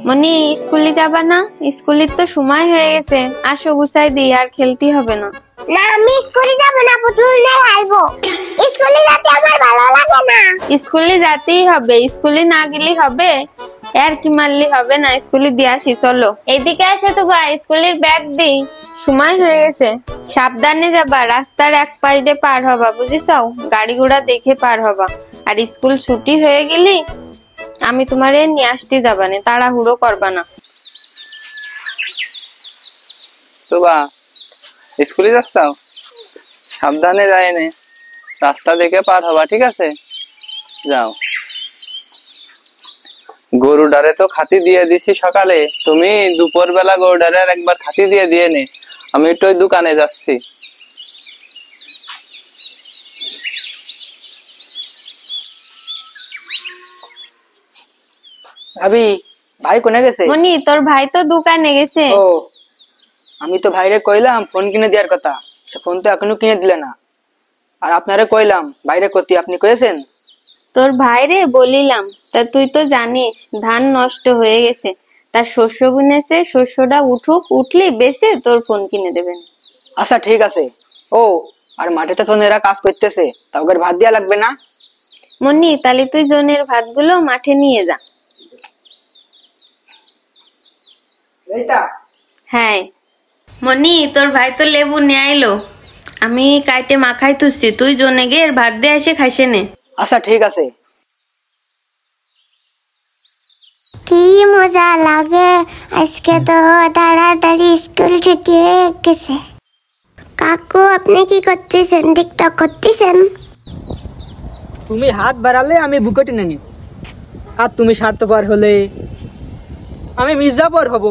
মনি স্কুলে যাবা না? স্কুলের তো সময় হয়ে গেছে, আসো গুছাই দিই, আর খেলতে হবে না। না আমি স্কুলে যাব না, পুতুল নিয়ে খেলবো। স্কুলে যেতে আমার ভালো লাগে না। স্কুলে যেতেই হবে, স্কুলে না গেলে হবে? আর কি মারলি হবে না, স্কুলে দিয়ে আসি চলো। এইদিকে আসো তো ভাই, স্কুলের ব্যাগ দিই, সময় হয়ে গেছে। সাবধানে যাবা, রাস্তার এক পাশে পার হবা, বুঝিছাও? গাড়ি ঘোড়া দেখে পার হবা। আর স্কুল ছুটি হয়ে গেলি আমি তোমারে নিয়ে আসতে যাবানে, তাড়াহুড়ো করবা না। তোবা স্কুলে যাচ্ছাও? সাবধানে যায় নে, রাস্তা দেখে পার হবা, ঠিক আছে? যাও। গরুডারে তো খাতি দিয়ে দিছি সকালে, তুমি দুপুর বেলা গরুডারে একবার খাতি দিয়ে নে। আমি একটু ওই দোকানে যাচ্ছি। ভাবি, ভাই কোনে গেছে? মনি, তোর ভাই তো দোকানে গেছে। ও, আমি তো ভাইরে কইলাম ফোন কিনে দেওয়ার কথা, সে ফোন তো এখনো কিনে দিলে না। আর আপনারে কইলাম বাইরে কতি, আপনি কয়েছেন? তোর ভাইরে বলিলাম, তা তুই তো জানিস ধান নষ্ট হয়ে গেছে, তার শস্য বুনেছে, শস্যটা উঠুক, উঠলি বেচে তোর ফোন কিনে দেবেন। আচ্ছা ঠিক আছে। ও, আর মাঠে তো এরা কাজ করতেছে, তা ওদের ভাত দেওয়া লাগবে না? মনি, তাহলে তুই জনের ভাতগুলো মাঠে নিয়ে যা। হ্যাঁ মনি, তোর ভাই তো লেবু নিয়ে আইলো, আমি কাইটে মাখাই তুসছি, তুই জনে গে এর ভাত দিয়ে এসে খাইছে নে। আচ্ছা ঠিক আছে। কি মজা লাগে, আজকে তো তাড়াতাড়ি স্কুল ছুটি হয়ে গেছে। কাকু আপনি কি করতেছেন? টিকটক করতেছেন? তুমি হাত বাড়ালে আমি বুকে টেনে নিব, আর তুমি স্বার্থপর হলে আমি মির্জাপর হব।